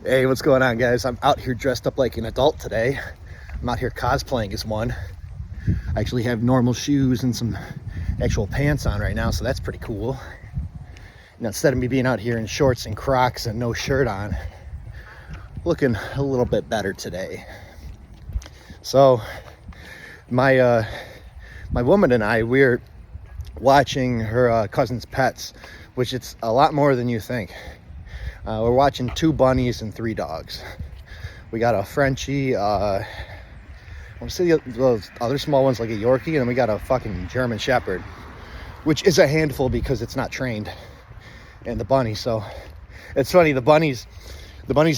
Hey, what's going on, guys? I'm out here dressed up like an adult today. I'm out here cosplaying as one. I actually have normal shoes and some actual pants on right now, so that's pretty cool. Now, instead of me being out here in shorts and Crocs and no shirt on, looking a little bit better today. So, my woman and I, we're watching her cousin's pets, which it's a lot more than you think. We're watching 2 bunnies and 3 dogs. We got a Frenchie, I want to say those other small ones like a Yorkie, and then we got a fucking German Shepherd, which is a handful because it's not trained. And the bunny, so it's funny, the bunnies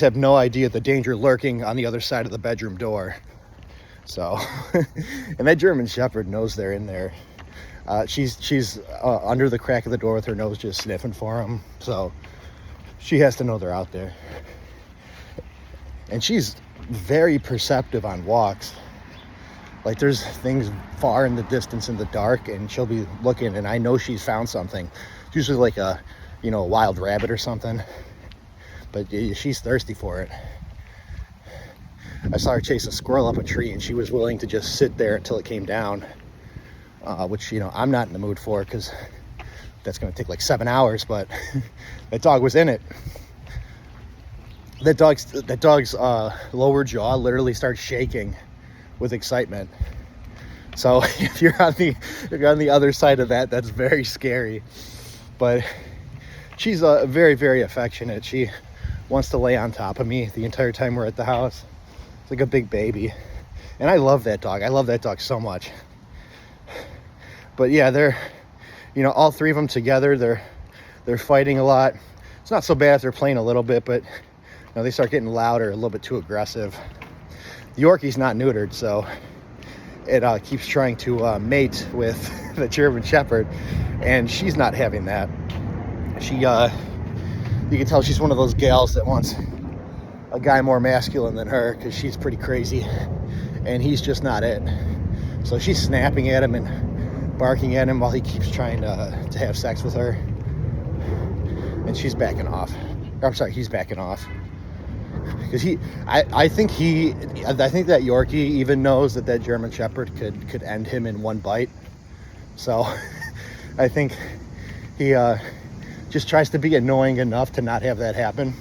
have no idea the danger lurking on the other side of the bedroom door. So, and that German Shepherd knows they're in there. She's under the crack of the door with her nose just sniffing for them. So she has to know they're out there. And she's very perceptive on walks. Like, there's things far in the distance in the dark, and she'll be looking, and I know she's found something. It's usually like a wild rabbit or something. But she's thirsty for it. I saw her chase a squirrel up a tree, and she was willing to just sit there until it came down. Which, I'm not in the mood for, because that's going to take like 7 hours, but that dog was in it. That dog's lower jaw literally starts shaking with excitement. So if you're on the other side of that, that's very scary. But she's very, very affectionate. She wants to lay on top of me the entire time we're at the house. It's like a big baby. And I love that dog. I love that dog so much. But yeah, they're, all 3 of them together, they're fighting a lot. It's not so bad if they're playing a little bit, but they start getting louder, a little bit too aggressive. The Yorkie's not neutered, so it keeps trying to mate with the German Shepherd, and she's not having that. She, you can tell she's one of those gals that wants a guy more masculine than her, because she's pretty crazy, and he's just not it. So she's snapping at him and barking at him while he keeps trying to have sex with her, and she's backing off. He's backing off. Because I think that Yorkie even knows that German Shepherd could end him in one bite. So I think he just tries to be annoying enough to not have that happen.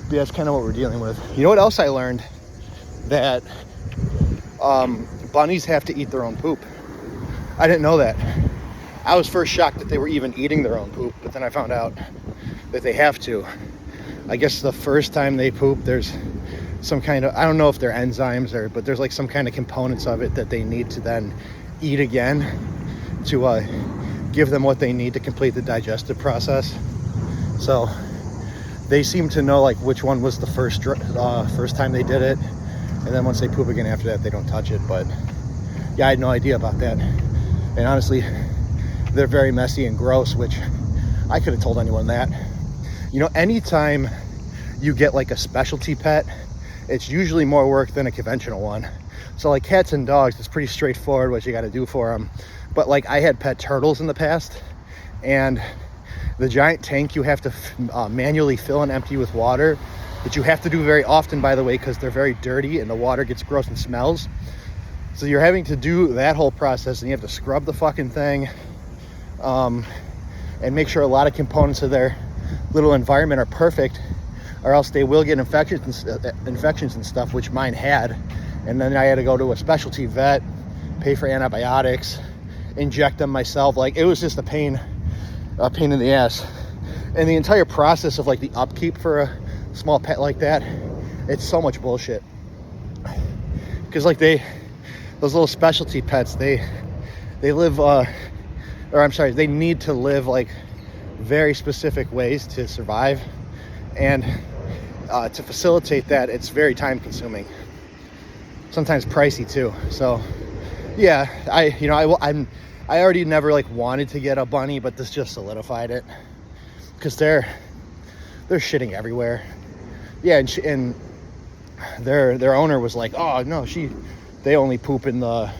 But that's kind of what we're dealing with. You know what else I learned? That bunnies have to eat their own poop. I didn't know that. I was first shocked that they were even eating their own poop, but then I found out that they have to. I guess the first time they poop, there's some kind of, I don't know if they're enzymes but there's like some kind of components of it that they need to then eat again to give them what they need to complete the digestive process. So they seem to know like which one was the first time they did it, and then once they poop again after that, they don't touch it. But yeah, I had no idea about that. And honestly, they're very messy and gross, which I could have told anyone that. Anytime you get like a specialty pet, it's usually more work than a conventional one. So like cats and dogs, it's pretty straightforward what you got to do for them. But like I had pet turtles in the past, and the giant tank you have to manually fill and empty with water, that you have to do very often, by the way, because they're very dirty and the water gets gross and smells. So you're having to do that whole process, and you have to scrub the fucking thing, and make sure a lot of components of their little environment are perfect, or else they will get infections and stuff, which mine had. And then I had to go to a specialty vet, pay for antibiotics, inject them myself. Like, it was just a pain in the ass. And the entire process of like the upkeep for a small pet like that, it's so much bullshit. Because like those little specialty pets, they live they need to live like very specific ways to survive, and to facilitate that, it's very time consuming, sometimes pricey too. So yeah, I already never like wanted to get a bunny, but this just solidified it, because they're shitting everywhere. Yeah, and their owner was like, oh no, they only poop in the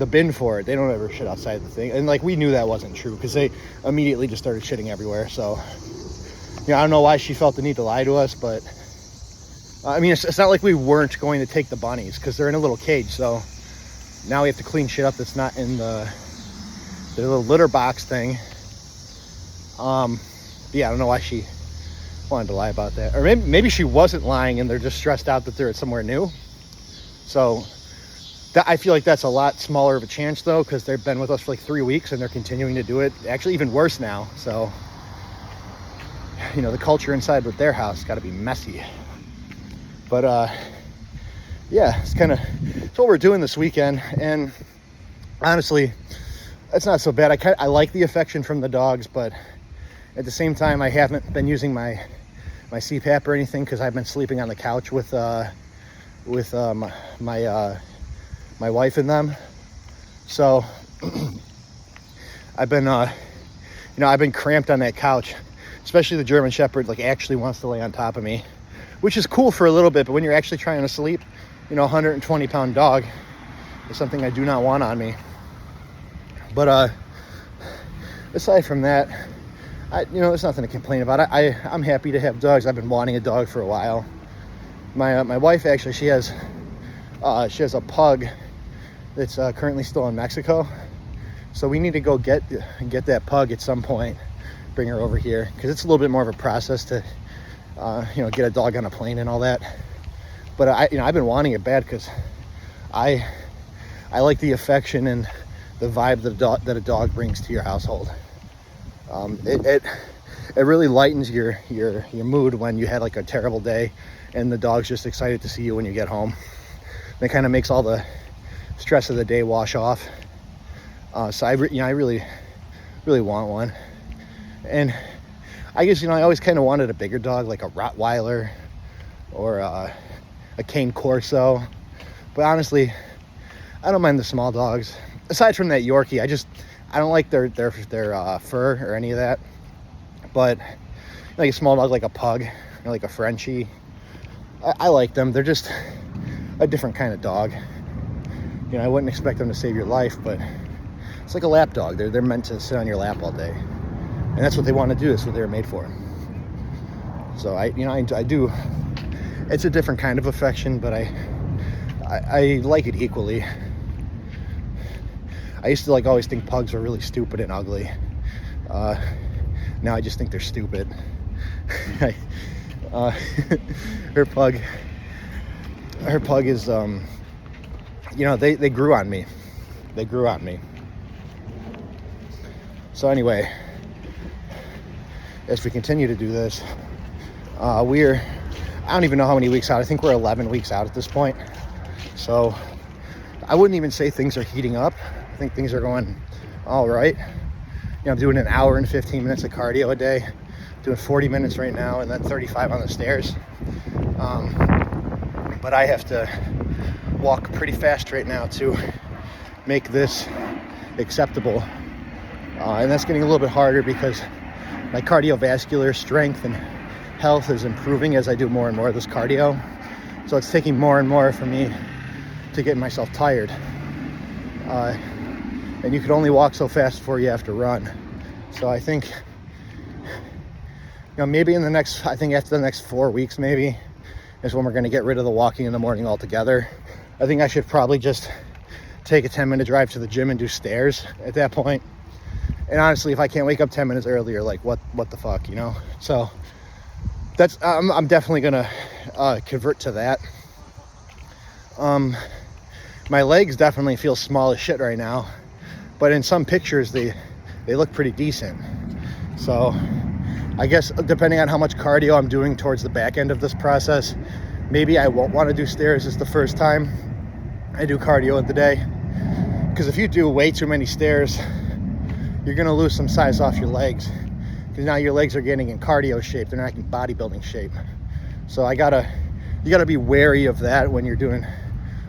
bin for it. They don't ever shit outside the thing. And like, we knew that wasn't true, because they immediately just started shitting everywhere. So I don't know why she felt the need to lie to us, but I mean, it's not like we weren't going to take the bunnies, because they're in a little cage. So now we have to clean shit up that's not in the little litter box thing. Yeah, I don't know why she wanted to lie about that. Or maybe she wasn't lying and they're just stressed out that they're somewhere new. So I feel like that's a lot smaller of a chance, though, because they've been with us for like 3 weeks and they're continuing to do it. Actually, even worse now. So, the culture inside with their house got to be messy. But yeah, it's what we're doing this weekend. And honestly, it's not so bad. I like the affection from the dogs, but at the same time, I haven't been using my CPAP or anything, because I've been sleeping on the couch with my wife and them. So I've been cramped on that couch. Especially the German Shepherd actually wants to lay on top of me, which is cool for a little bit, but when you're actually trying to sleep, 120-pound dog is something I do not want on me. But aside from that, there's nothing to complain about. I'm happy to have dogs. I've been wanting a dog for a while. My wife, actually, she has a pug that's currently still in Mexico. So we need to go get that pug at some point, bring her over here, because it's a little bit more of a process to get a dog on a plane and all that. But I've been wanting it bad, because I like the affection and the vibe that a dog brings to your household. It really lightens your mood when you had a terrible day and the dog's just excited to see you when you get home. And it kind of makes all the stress of the day wash off. So I really want one. And I guess I always kind of wanted a bigger dog, like a Rottweiler or a Cane Corso. But honestly, I don't mind the small dogs. Aside from that Yorkie, I don't like their fur or any of that. But a small dog like a pug or like a Frenchie, I like them. They're just a different kind of dog. I wouldn't expect them to save your life, but it's like a lap dog. They're meant to sit on your lap all day, and that's what they want to do. That's what they were made for. So I do. It's a different kind of affection, but I like it equally. I used to always think pugs were really stupid and ugly. Now I just think they're stupid. Her pug is they grew on me. So anyway, as we continue to do this, I don't even know how many weeks out. I think we're 11 weeks out at this point. So I wouldn't even say things are heating up. I think things are going all right. I'm doing an hour and 15 minutes of cardio a day, doing 40 minutes right now, and then 35 on the stairs. But I have to walk pretty fast right now to make this acceptable. And that's getting a little bit harder because my cardiovascular strength and health is improving as I do more and more of this cardio. So it's taking more and more for me to get myself tired. And you can only walk so fast before you have to run. So I think, maybe after the next 4 weeks, maybe, is when we're going to get rid of the walking in the morning altogether. I think I should probably just take a 10-minute drive to the gym and do stairs at that point. And honestly, if I can't wake up 10 minutes earlier, what the fuck, So that's, I'm definitely going to convert to that. My legs definitely feel small as shit right now, but in some pictures they look pretty decent. So I guess depending on how much cardio I'm doing towards the back end of this process, maybe I won't want to do stairs as the first time I do cardio of the day. Because if you do way too many stairs, you're going to lose some size off your legs. Because now your legs are getting in cardio shape. They're not in bodybuilding shape. So you got to be wary of that when you're doing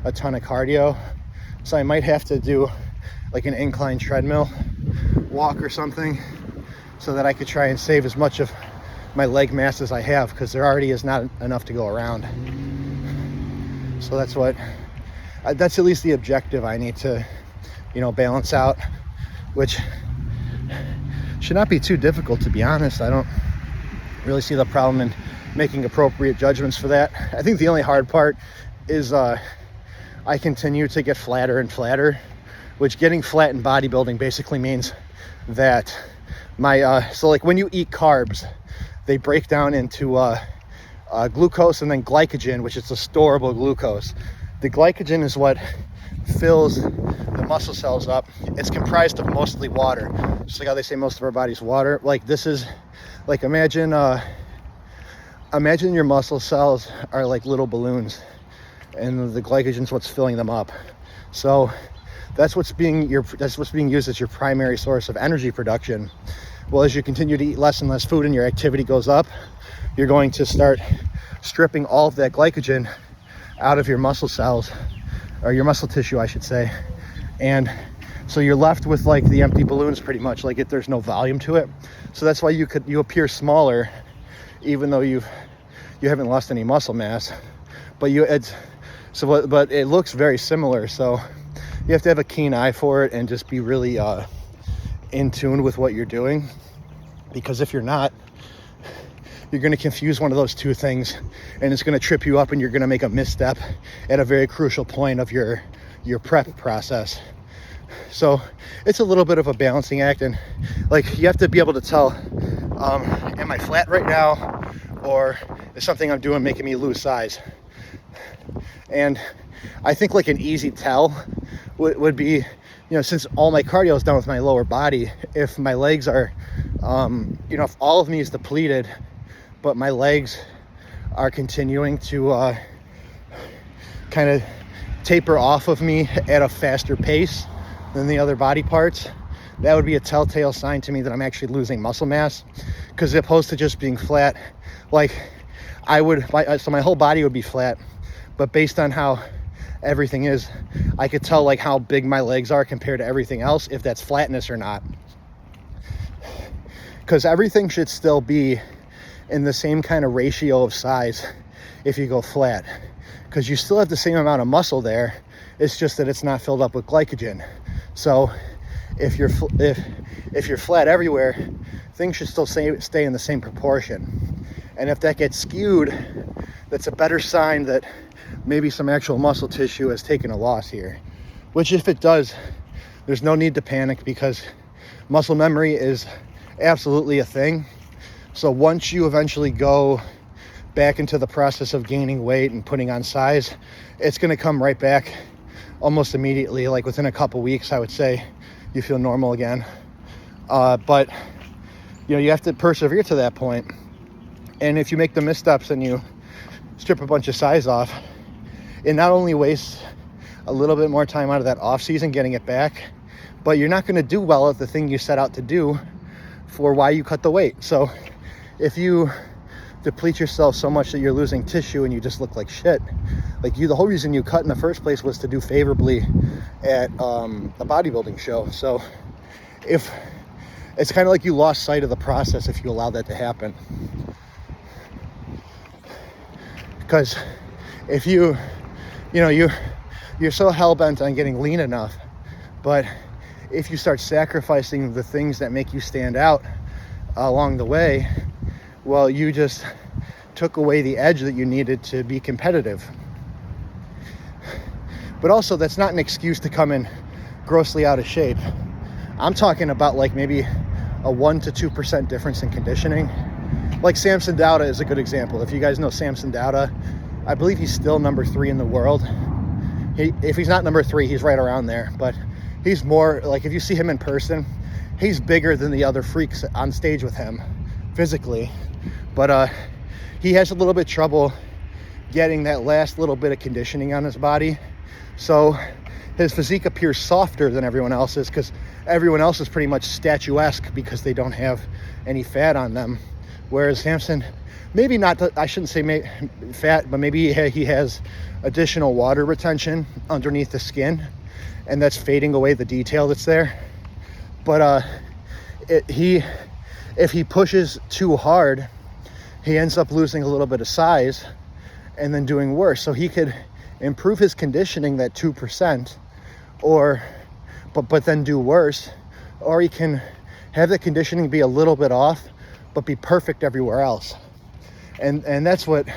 a ton of cardio. So I might have to do like an incline treadmill walk or something so that I could try and save as much of my leg mass as I have, because there already is not enough to go around. So that's at least the objective I need to, balance out, which should not be too difficult, to be honest. I really see the problem in making appropriate judgments for that. I think the only hard part is I continue to get flatter and flatter, which getting flat in bodybuilding basically means that so like when you eat carbs, they break down into glucose and then glycogen, which is the storable glucose. The glycogen is what fills the muscle cells up. It's comprised of mostly water, just like how they say most of our body's water. Like this is like imagine your muscle cells are like little balloons, and the glycogen is what's filling them up. So that's what's being used as your primary source of energy production. Well, as you continue to eat less and less food and your activity goes up, you're going to start stripping all of that glycogen out of your muscle cells, or your muscle tissue, I should say. And so you're left with like the empty balloons pretty much, like there's no volume to it. So that's why you appear smaller, even though you haven't lost any muscle mass, but it looks very similar. So you have to have a keen eye for it and just be really in tune with what you're doing, because if you're not, you're going to confuse one of those two things, and it's going to trip you up, and you're going to make a misstep at a very crucial point of your prep process. So it's a little bit of a balancing act, and like you have to be able to tell, am I flat right now, or is something I'm doing making me lose size? And I think like an easy tell would be, since all my cardio is done with my lower body, if my legs are, if all of me is depleted, but my legs are continuing to kind of taper off of me at a faster pace than the other body parts, that would be a telltale sign to me that I'm actually losing muscle mass. Because as opposed to just being flat, like so my whole body would be flat, but based on how everything is, I could tell like how big my legs are compared to everything else, if that's flatness or not. Because everything should still be in the same kind of ratio of size if you go flat, because you still have the same amount of muscle there. It's just that it's not filled up with glycogen. So if you're flat everywhere, things should still stay in the same proportion. And if that gets skewed, that's a better sign that maybe some actual muscle tissue has taken a loss here. Which if it does, there's no need to panic, because muscle memory is absolutely a thing. So once you eventually go back into the process of gaining weight and putting on size, it's going to come right back almost immediately. Like within a couple weeks, I would say you feel normal again. But you have to persevere to that point. And if you make the missteps and you strip a bunch of size off, it not only wastes a little bit more time out of that off season getting it back, but you're not going to do well at the thing you set out to do for why you cut the weight. So if you deplete yourself so much that you're losing tissue and you just look like shit, like the whole reason you cut in the first place was to do favorably at a bodybuilding show. So if it's kind of like you lost sight of the process if you allow that to happen. Because if you're so hell-bent on getting lean enough, but if you start sacrificing the things that make you stand out along the way, well, you just took away the edge that you needed to be competitive. But also, that's not an excuse to come in grossly out of shape. I'm talking about like maybe a 1 to 2% difference in conditioning. Like Samson Dauda is a good example. If you guys know Samson Dauda, I believe he's still number 3 in the world. If he's not number 3, he's right around there. But he's more, like if you see him in person, he's bigger than the other freaks on stage with him physically. But he has a little bit of trouble getting that last little bit of conditioning on his body. So his physique appears softer than everyone else's, because everyone else is pretty much statuesque because they don't have any fat on them. Whereas Samson, maybe not, I shouldn't say fat, but maybe he has additional water retention underneath the skin, and that's fading away the detail that's there. But if he pushes too hard, he ends up losing a little bit of size and then doing worse. So he could improve his conditioning, that 2%, but then do worse. Or he can have the conditioning be a little bit off, but be perfect everywhere else. And that's what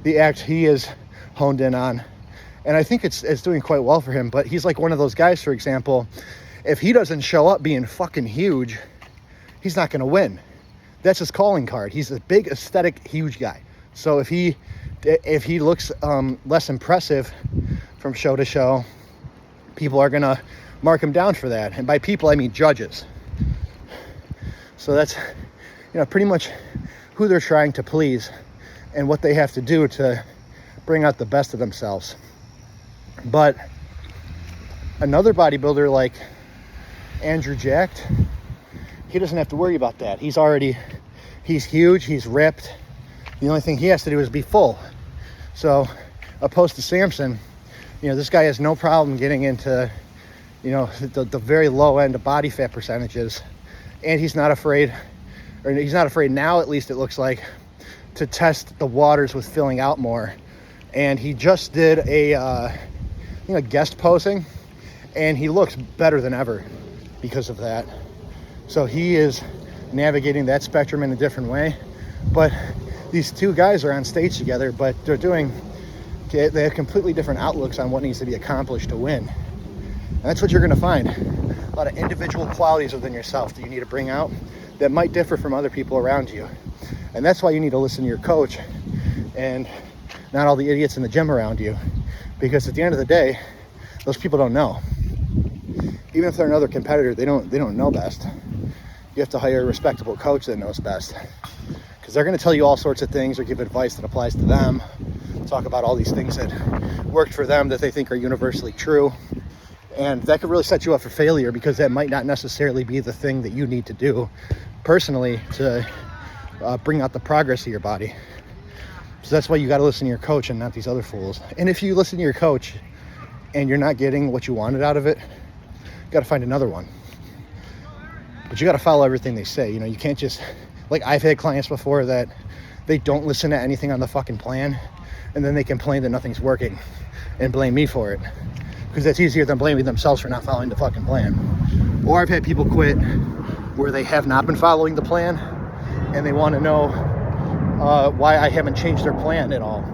the act he is honed in on. And I think it's doing quite well for him. But he's like one of those guys, for example, if he doesn't show up being fucking huge, he's not going to win. That's his calling card. He's a big, aesthetic, huge guy. So if he looks less impressive from show to show, people are going to mark him down for that. And by people, I mean judges. So that's, pretty much who they're trying to please and what they have to do to bring out the best of themselves. But another bodybuilder like Andrew Jacked, he doesn't have to worry about that. He's huge, he's ripped. The only thing he has to do is be full. So opposed to Samson, this guy has no problem getting into, the very low end of body fat percentages. And he's not afraid now, at least it looks like, to test the waters with filling out more. And he just did a guest posing, and he looks better than ever because of that. So he is navigating that spectrum in a different way. But these two guys are on stage together, but they have completely different outlooks on what needs to be accomplished to win. And that's what you're going to find. A lot of individual qualities within yourself that you need to bring out that might differ from other people around you. And that's why you need to listen to your coach and not all the idiots in the gym around you. Because at the end of the day, those people don't know. Even if they're another competitor, they don't know best. You have to hire a respectable coach that knows best. Because they're going to tell you all sorts of things or give advice that applies to them. Talk about all these things that worked for them that they think are universally true. And that could really set you up for failure, because that might not necessarily be the thing that you need to do personally to bring out the progress of your body. So that's why you got to listen to your coach and not these other fools. And if you listen to your coach and you're not getting what you wanted out of it, you got to find another one. But you got to follow everything they say. You can't just, like, I've had clients before that they don't listen to anything on the fucking plan, and then they complain that nothing's working and blame me for it, because that's easier than blaming themselves for not following the fucking plan. Or I've had people quit where they have not been following the plan, and they want to know why I haven't changed their plan at all.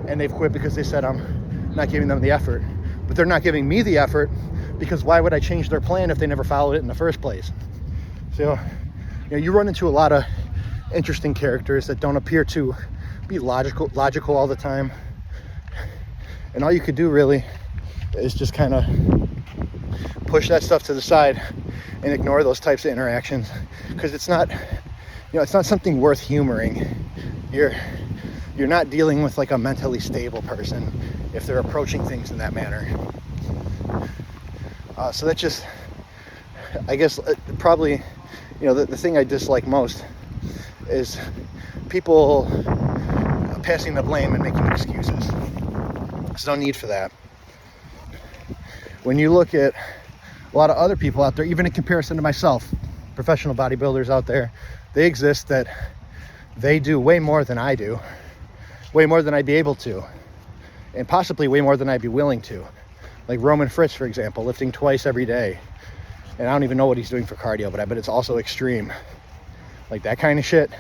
And they've quit because they said I'm not giving them the effort. But they're not giving me the effort, because why would I change their plan if they never followed it in the first place? So, you run into a lot of interesting characters that don't appear to be logical all the time. And all you could do really is just kind of push that stuff to the side and ignore those types of interactions, because it's not something worth humoring. You're not dealing with like a mentally stable person if they're approaching things in that manner. So that just, I guess, probably, the thing I dislike most is people passing the blame and making excuses. There's no need for that. When you look at a lot of other people out there, even in comparison to myself, professional bodybuilders out there, they exist that they do way more than I do, way more than I'd be able to, and possibly way more than I'd be willing to. Like Roman Fritz, for example, lifting twice every day. And I don't even know what he's doing for cardio, but I bet it's also extreme. Like that kind of shit,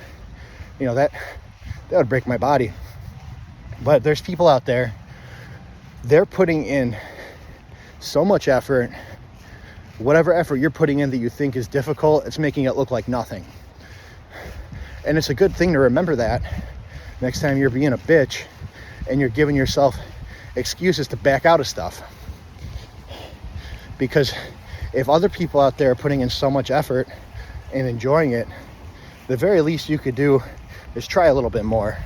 that would break my body. But there's people out there, they're putting in so much effort. Whatever effort you're putting in that you think is difficult, it's making it look like nothing. And it's a good thing to remember that next time you're being a bitch and you're giving yourself excuses to back out of stuff. Because if other people out there are putting in so much effort and enjoying it, the very least you could do is try a little bit more.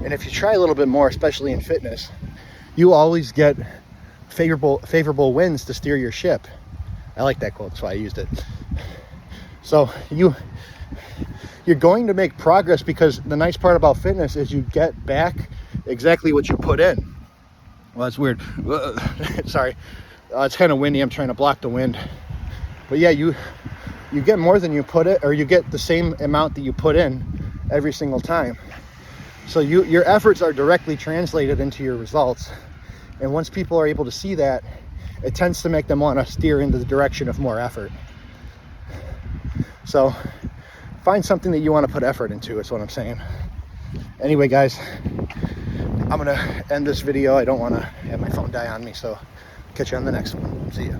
And if you try a little bit more, especially in fitness, you always get favorable winds to steer your ship. I like that quote, that's why I used it. So you're going to make progress, because the nice part about fitness is you get back exactly what you put in. Well, that's weird. Sorry. It's kind of windy. I'm trying to block the wind. But yeah, you get more than you put it, or you get the same amount that you put in every single time. So your efforts are directly translated into your results. And once people are able to see that, it tends to make them want to steer into the direction of more effort. So find something that you want to put effort into, is what I'm saying. Anyway, guys, I'm going to end this video. I don't want to have my phone die on me, so catch you on the next one. See ya.